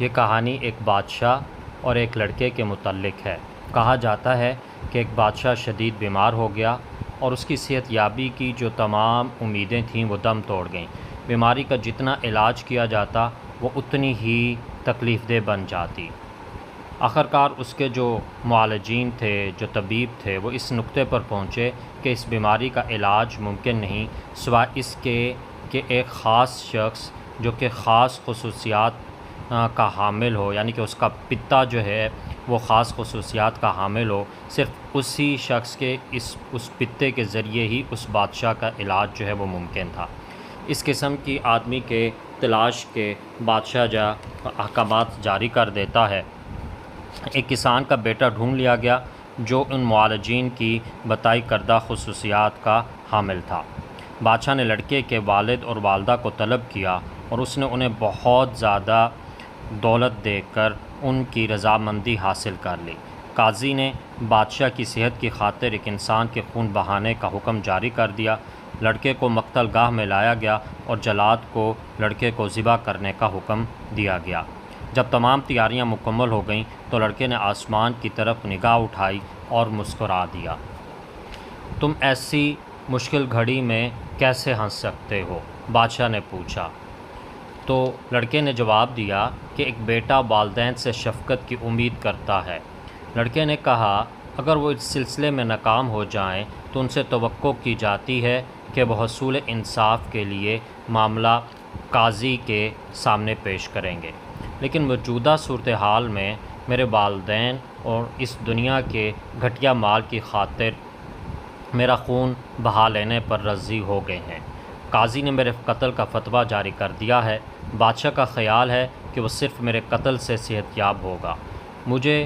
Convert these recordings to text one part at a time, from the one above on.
یہ کہانی ایک بادشاہ اور ایک لڑکے کے متعلق ہے۔ کہا جاتا ہے کہ ایک بادشاہ شدید بیمار ہو گیا اور اس کی صحت یابی کی جو تمام امیدیں تھیں وہ دم توڑ گئیں۔ بیماری کا جتنا علاج کیا جاتا وہ اتنی ہی تکلیف دہ بن جاتی۔ آخرکار اس کے جو معالجین تھے، جو طبیب تھے، وہ اس نقطے پر پہنچے کہ اس بیماری کا علاج ممکن نہیں سوائے اس کے کہ ایک خاص شخص جو کہ خاص خصوصیات کا حامل ہو، یعنی کہ اس کا پتا جو ہے وہ خاص خصوصیات کا حامل ہو، صرف اسی شخص کے اس پتے کے ذریعے ہی اس بادشاہ کا علاج جو ہے وہ ممکن تھا۔ اس قسم کی آدمی کے تلاش کے بادشاہ احکامات جاری کر دیتا ہے۔ ایک کسان کا بیٹا ڈھونڈ لیا گیا جو ان معالجین کی بتائی کردہ خصوصیات کا حامل تھا۔ بادشاہ نے لڑکے کے والد اور والدہ کو طلب کیا اور اس نے انہیں بہت زیادہ دولت دے کر ان کی رضامندی حاصل کر لی۔ قاضی نے بادشاہ کی صحت کی خاطر ایک انسان کے خون بہانے کا حکم جاری کر دیا۔ لڑکے کو مقتل گاہ میں لایا گیا اور جلاد کو لڑکے کو ذبح کرنے کا حکم دیا گیا۔ جب تمام تیاریاں مکمل ہو گئیں تو لڑکے نے آسمان کی طرف نگاہ اٹھائی اور مسکرا دیا۔ تم ایسی مشکل گھڑی میں کیسے ہنس سکتے ہو؟ بادشاہ نے پوچھا۔ تو لڑکے نے جواب دیا کہ ایک بیٹا والدین سے شفقت کی امید کرتا ہے۔ لڑکے نے کہا اگر وہ اس سلسلے میں ناکام ہو جائیں تو ان سے توقع کی جاتی ہے کہ وہ حصول انصاف کے لیے معاملہ قاضی کے سامنے پیش کریں گے، لیکن موجودہ صورتحال میں میرے والدین اور اس دنیا کے گھٹیا مال کی خاطر میرا خون بہا لینے پر راضی ہو گئے ہیں۔ قاضی نے میرے قتل کا فتویٰ جاری کر دیا ہے۔ بادشاہ کا خیال ہے کہ وہ صرف میرے قتل سے صحت یاب ہوگا۔ مجھے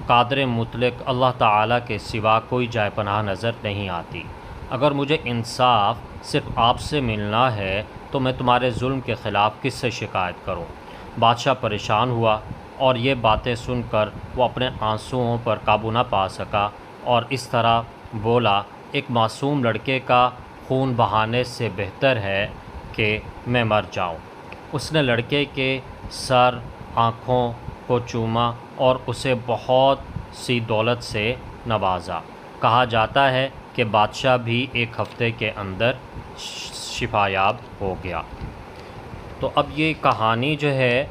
قادر مطلق اللہ تعالیٰ کے سوا کوئی جائے پناہ نظر نہیں آتی۔ اگر مجھے انصاف صرف آپ سے ملنا ہے تو میں تمہارے ظلم کے خلاف کس سے شکایت کروں؟ بادشاہ پریشان ہوا اور یہ باتیں سن کر وہ اپنے آنسوؤں پر قابو نہ پا سکا اور اس طرح بولا ایک معصوم لڑکے کا خون بہانے سے بہتر ہے کہ میں مر جاؤں۔ اس نے لڑکے کے سر، آنکھوں کو چوما اور اسے بہت سی دولت سے نوازا۔ کہا جاتا ہے کہ بادشاہ بھی ایک ہفتے کے اندر شفا یاب ہو گیا۔ تو اب یہ کہانی جو ہے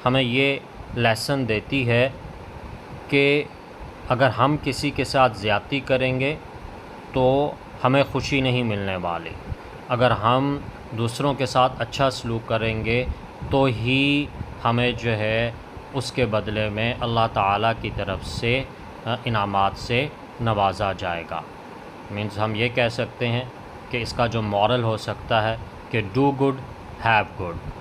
ہمیں یہ لیسن دیتی ہے کہ اگر ہم کسی کے ساتھ زیادتی کریں گے تو ہمیں خوشی نہیں ملنے والی۔ اگر ہم دوسروں کے ساتھ اچھا سلوک کریں گے تو ہی ہمیں جو ہے اس کے بدلے میں اللہ تعالیٰ کی طرف سے انعامات سے نوازا جائے گا۔ مینز ہم یہ کہہ سکتے ہیں کہ اس کا جو مورل ہو سکتا ہے کہ ڈو گڈ ہیو گڈ۔